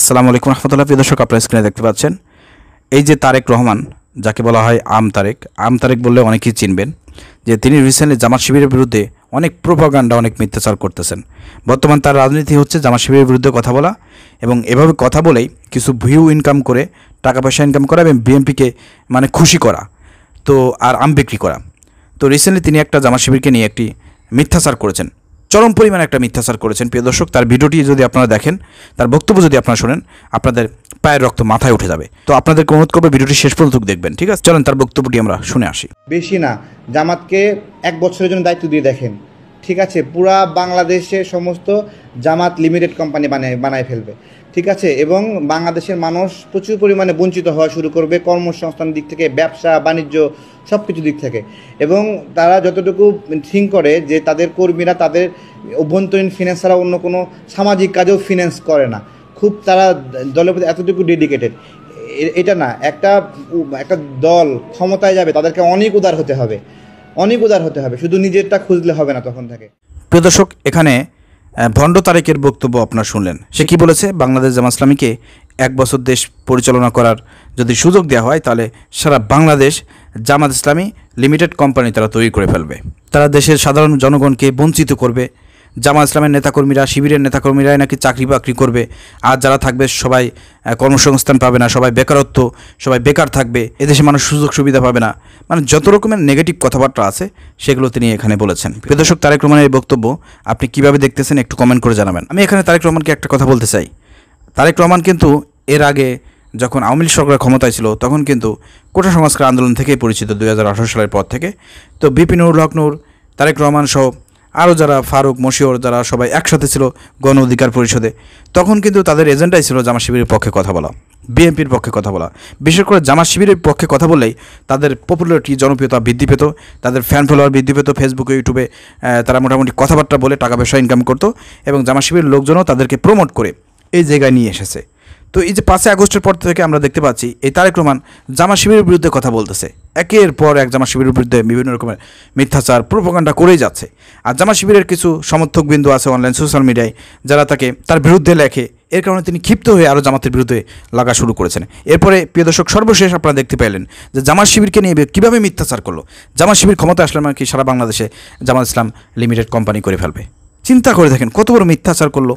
আসসালামু আলাইকুম রহমতুল্লাহ। প্রিয় দর্শক, আপনারা স্ক্রিনে দেখতে পাচ্ছেন এই যে তারেক রহমান, যাকে বলা হয় আম তারেক বললে অনেকেই চিনবেন, যে তিনি রিসেন্টলি জামাত শিবিরের বিরুদ্ধে অনেক প্রোপাগান্ডা, অনেক মিথ্যাচার করতেছেন। বর্তমান তার রাজনীতি হচ্ছে জামাত শিবিরের বিরুদ্ধে কথা বলা এবং এভাবে কথা বলেই কিছু ভিউ ইনকাম করে, টাকা পয়সা ইনকাম করা এবং বিএনপিকে খুশি করা, তো আর আম বিক্রি করা। তো রিসেন্টলি তিনি একটা জামাত শিবিরকে নিয়ে একটি মিথ্যাচার করেছেন, চরম পরিমাণে একটা মিথ্যাচার করেছেন। প্রিয় দর্শক, তার ভিডিওটি যদি আপনারা দেখেন, তার বক্তব্য যদি আপনারা শোনেন, আপনাদের পায়ের রক্ত মাথায় উঠে যাবে। তো আপনাদেরকে অনুরোধ করবো ভিডিওটি শেষ পর্যন্ত দেখবেন, ঠিক আছে? চলেন তার বক্তব্যটি আমরা শুনে আসি। বেশি না, জামাতকে 1 বছরের জন্য দায়িত্ব দিয়ে দেখেন, ঠিক আছে? পুরা বাংলাদেশের সমস্ত জামাত লিমিটেড কোম্পানি বানায় ফেলবে, ঠিক আছে? এবং বাংলাদেশের মানুষ প্রচুর পরিমাণে বঞ্চিত হওয়া শুরু করবে, কর্মসংস্থান দিক থেকে, ব্যবসা বাণিজ্য সব কিছু দিক থেকে। এবং তারা যতটুকু থিঙ্ক করে যে তাদের কর্মীরা তাদের অভ্যন্তরীণ ফিন্যান্স ছাড়া অন্য কোনো সামাজিক কাজেও ফিন্যান্স করে না, খুব তারা দলের প্রতি এতটুকু ডেডিকেটেড। এটা না, একটা দল ক্ষমতায় যাবে তাদেরকে অনেক উদার হতে হবে, শুধু নিজেরটা খুঁজলে হবে না তখন থেকে। প্রিয় দর্শক, এখানে ভণ্ড তারেকের বক্তব্য আপনারা শুনলেন। সে কি বলেছে? বাংলাদেশ জামাত ইসলামীকে 1 বছর দেশ পরিচালনা করার যদি সুযোগ দেওয়া হয়, তাহলে সারা বাংলাদেশ জামাত ইসলামী লিমিটেড কোম্পানি তারা তৈরি করে ফেলবে। তারা দেশের সাধারণ জনগণকে বঞ্চিত করবে। জামাত ইসলামের নেতাকর্মীরা, শিবিরের নেতাকর্মীরাই নাকি চাকরি বাকরি করবে, আর যারা থাকবে সবাই কর্মসংস্থান পাবে না, সবাই বেকারত্ব, সবাই বেকার থাকবে, এদেশে মানুষ সুযোগ সুবিধা পাবে না। যত রকমের নেগেটিভ কথাবার্তা আছে সেগুলো তিনি এখানে বলেছেন। প্রিয় দর্শক, তারেক রহমানের এই বক্তব্য আপনি কীভাবে দেখতেছেন একটু কমেন্ট করে জানাবেন। আমি এখানে তারেক রহমানকে একটা কথা বলতে চাই। তারেক রহমান কিন্তু এর আগে যখন আওয়ামী লীগ সরকার ক্ষমতায় ছিল, তখন কিন্তু কোটা সংস্কার আন্দোলন থেকেই পরিচিত 2018 সালের পর থেকে। তো বিপি নুরুল হক নূর, তারেক রহমান সহ আরও যারা, ফারুক, মশিউর, যারা সবাই একসাথে ছিল গণ অধিকার পরিষদে, তখন কিন্তু তাদের এজেন্ডাই ছিল জামাত শিবিরের পক্ষে কথা বলা, বিএনপির পক্ষে কথা বলা। বিশেষ করে জামাত শিবিরের পক্ষে কথা বললেই তাদের পপুলারিটি, জনপ্রিয়তা বৃদ্ধি পেত, তাদের ফ্যান ফলোয়ার বৃদ্ধি পেত। ফেসবুকে, ইউটিউবে তারা মোটামুটি কথাবার্তা বলে টাকা পয়সা ইনকাম করতো এবং জামাত শিবিরের লোকজনও তাদেরকে প্রমোট করে এই জায়গায় নিয়ে এসেছে। তো এই যে 5 আগস্টের পর থেকে আমরা দেখতে পাচ্ছি এই তারেক রহমান জামাত শিবিরের বিরুদ্ধে কথা বলতেছে, একের পর এক জামাত শিবিরের বিরুদ্ধে বিভিন্ন রকমের মিথ্যাচার, প্রোপাগান্ডা করেই যাচ্ছে। আর জামাত শিবিরের কিছু সমর্থক বিন্দু আছে অনলাইন সোশ্যাল মিডিয়ায়, যারা তার বিরুদ্ধে লেখে। এর কারণে তিনি ক্ষিপ্ত হয়ে আরও জামাতের বিরুদ্ধে লাগা শুরু করেছেন। এরপরে প্রিয় দর্শক, সর্বশেষ আপনারা দেখতে পেলেন যে জামাত শিবিরকে নিয়ে কীভাবে মিথ্যাচার করলো। জামাত শিবির ক্ষমতা আসলে কি সারা বাংলাদেশে জামাত ইসলাম লিমিটেড কোম্পানি করে ফেলবে। চিন্তা করে দেখেন কত বড় মিথ্যাচার করলো।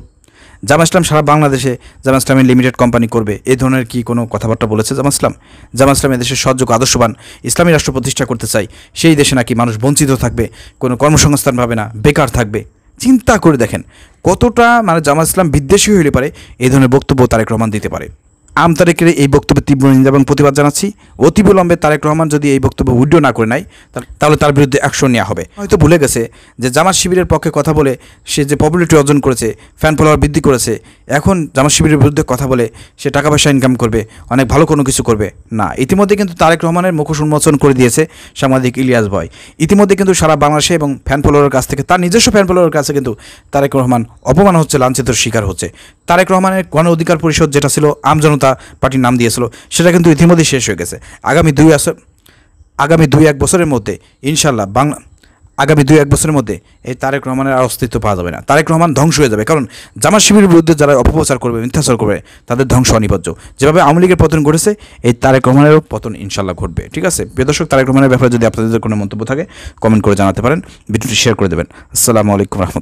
জামাত ইসলাম সারা বাংলাদেশে জামাত ইসলামের লিমিটেড কোম্পানি করবে, এই ধরনের কি কোনো কথাবার্তা বলেছে জামাত ইসলাম? জামাত ইসলাম এদেশের সৎযোগ্য আদর্শবান ইসলামী রাষ্ট্র প্রতিষ্ঠা করতে চাই, সেই দেশে নাকি মানুষ বঞ্চিত থাকবে, কোনো কর্মসংস্থান পাবে না, বেকার থাকবে। চিন্তা করে দেখেন কতটা জামাত ইসলাম বিদ্বেষী হইলে পারে এই ধরনের বক্তব্য তারেক রহমান দিতে পারে। তারেকের এই বক্তব্যে তীব্র নিন্দা এবং প্রতিবাদ জানাচ্ছি। অতিবিলম্বে তারেক রহমান যদি এই বক্তব্য উইথড্র না করে নেয়, তাহলে তার বিরুদ্ধে অ্যাকশন নেওয়া হবে। হয়তো ভুলে গেছে যে জামাত শিবিরের পক্ষে কথা বলে সে যে পপুলারিটি অর্জন করেছে, ফ্যান ফলোয়ার বৃদ্ধি করেছে, এখন জামাত শিবিরের বিরুদ্ধে কথা বলে সে টাকা পয়সা ইনকাম করবে, অনেক ভালো কোনো কিছু করবে না। ইতিমধ্যে কিন্তু তারেক রহমানের মুখোশ উন্মোচন করে দিয়েছে সাংবাদিক ইলিয়াস ভয়। ইতিমধ্যে কিন্তু সারা বাংলাদেশে এবং ফ্যান ফলোয়ারের কাছ থেকে, তার নিজস্ব ফ্যান ফলোয়ারের কাছে কিন্তু তারেক রহমান অপমান হচ্ছে, লাঞ্ছিত শিকার হচ্ছে। তারেক রহমানের গণ অধিকার পরিষদ, যেটা ছিল আমজনতা পার্টির নাম দিয়েছিল, সেটা কিন্তু ইতিমধ্যে শেষ হয়ে গেছে। আগামী 2-1 বছরের মধ্যে ইনশাল্লাহ আগামী 2-1 বছরের মধ্যে এই তারেক রহমানের আর অস্তিত্ব পাওয়া যাবে না। তারেক রহমান ধ্বংস হয়ে যাবে, কারণ জামাত শিবিরের বিরুদ্ধে যারা অপপ্রচার করবে, মিথ্যাচার করবে, তাদের ধ্বংস অনিবার্য। যেভাবে আওয়ামী লীগের পতন ঘটেছে, এই তারেক রহমানেরও পতন ইনশাল্লাহ ঘটবে, ঠিক আছে? প্রিয় দর্শক, তারেক রহমানের ব্যাপারে যদি আপনাদের কোনো মন্তব্য থাকে কমেন্ট করে জানাতে পারেন, ভিডিওটি শেয়ার করে দেবেন। আসসালামু আলাইকুম রহমতুল্লাহ।